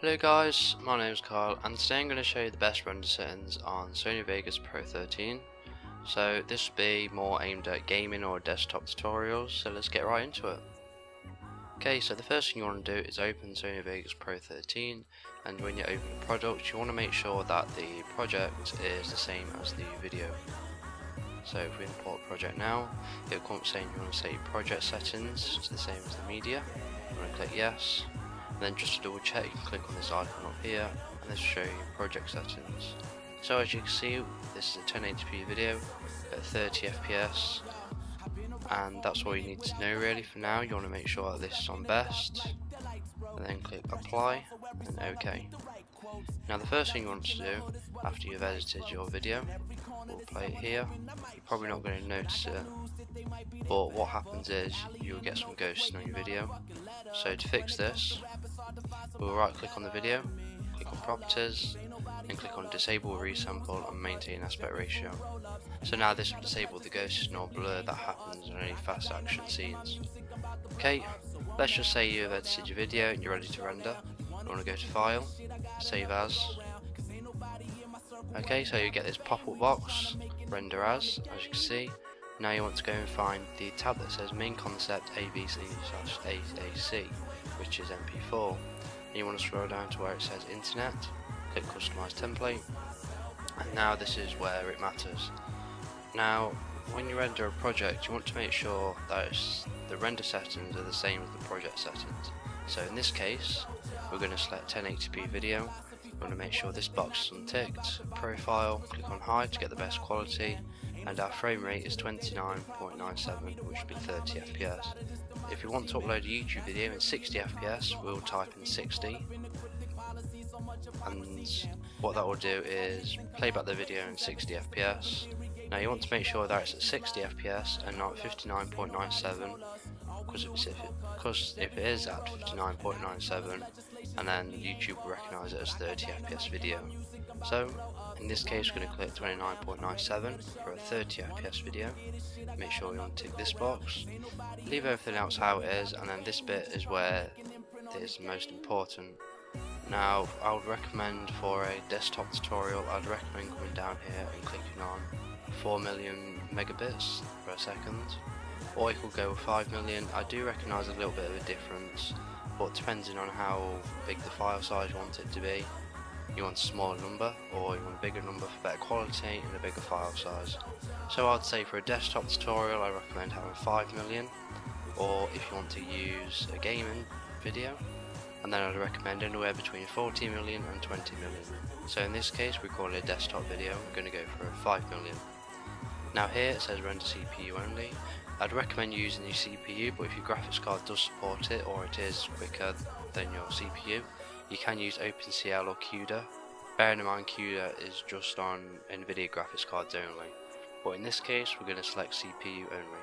Hello guys, my name is Kyle and today I'm going to show you the best render settings on Sony Vegas Pro 13. So this will be more aimed at gaming or desktop tutorials, so let's get right into it. Okay, so the first thing you want to do is open Sony Vegas Pro 13, and when you open a product you want to make sure that the project is the same as the video. So if we import project now, it will come up saying you want to set project settings to the same as the media. You want to click yes. And then just to double check, you can click on this icon up here and this will show you project settings. So as you can see, this is a 1080p video at 30 FPS, and that's all you need to know really for now. You want to make sure that this is on best, and then click apply and OK. Now the first thing you want to do after you've edited your video, we'll play it here. You're probably not going to notice it, but what happens is you'll get some ghosting on your video. So to fix this, we'll right click on the video, click on properties, and click on disable resample and maintain aspect ratio. So now this will disable the ghosting or blur that happens on any fast action scenes. Okay, let's just say you've edited your video and you're ready to render. You want to go to file, save as. Okay, so you get this pop-up box, render as you can see. Now you want to go and find the tab that says main concept abc/AAC, which is MP4. And you want to scroll down to where it says internet, click customize template, and now this is where it matters. Now when you render a project you want to make sure that the render settings are the same as the project settings. So in this case we're going to select 1080p video. We want to make sure this box is unticked, profile, click on high to get the best quality, and our frame rate is 29.97, which would be 30 FPS. If you want to upload a YouTube video in 60 FPS, we'll type in 60, and what that will do is play back the video in 60 FPS. Now you want to make sure that it's at 60 FPS and not 59.97, because if it is at 59.97, and then YouTube will recognise it as 30 FPS video. So in this case we're going to click 29.97 for a 30 FPS video. Make sure you untick this box, leave everything else how it is, and then this bit is where it is most important. Now I would recommend for a desktop tutorial, I'd recommend coming down here and clicking on 4 million megabits per second, or you could go with 5 million. I do recognise a little bit of a difference, but depending on how big the file size you want it to be, you want a smaller number or you want a bigger number for better quality and a bigger file size. So I'd say for a desktop tutorial I recommend having 5 million, or if you want to use a gaming video, and then I'd recommend anywhere between 40 million and 20 million. So in this case we call it a desktop video, we're going to go for 5 million. Now here it says render CPU only. I'd recommend using your CPU, but if your graphics card does support it or it is quicker than your CPU, you can use OpenCL or CUDA. Bearing in mind CUDA is just on NVIDIA graphics cards only, but in this case we're going to select CPU only.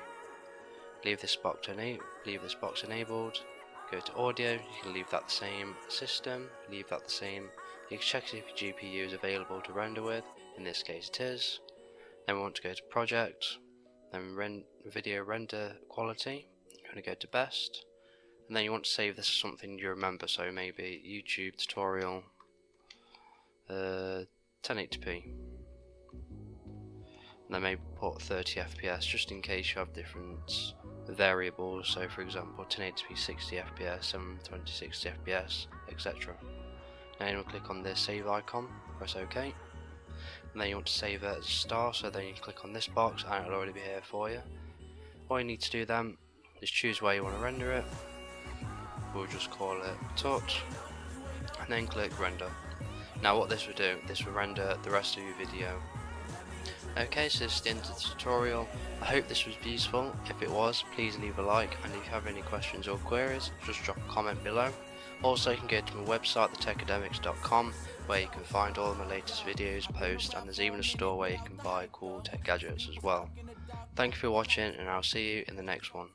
Leave this box enabled, go to audio, you can leave that the same, system, leave that the same. You can check if your GPU is available to render with, in this case it is. Then we want to go to project, then video render quality, you're going to go to best, and then you want to save this as something you remember, so maybe YouTube tutorial 1080p, and then maybe put 30 FPS just in case you have different variables, so for example 1080p 60 FPS, 720 60 FPS, etc. Now you will click on this save icon, press OK, and then you want to save it as a star, so then you click on this box and it'll already be here for you. All you need to do then is choose where you want to render it. We'll just call it touch, and then click render. Now what this will do, this will render the rest of your video. Okay, so this is the end of the tutorial. I hope this was useful. If it was, please leave a like, and if you have any questions or queries, just drop a comment below. Also you can go to my website, Techademics.com, where you can find all of my latest videos, posts, and there's even a store where you can buy cool tech gadgets as well. Thank you for watching, and I'll see you in the next one.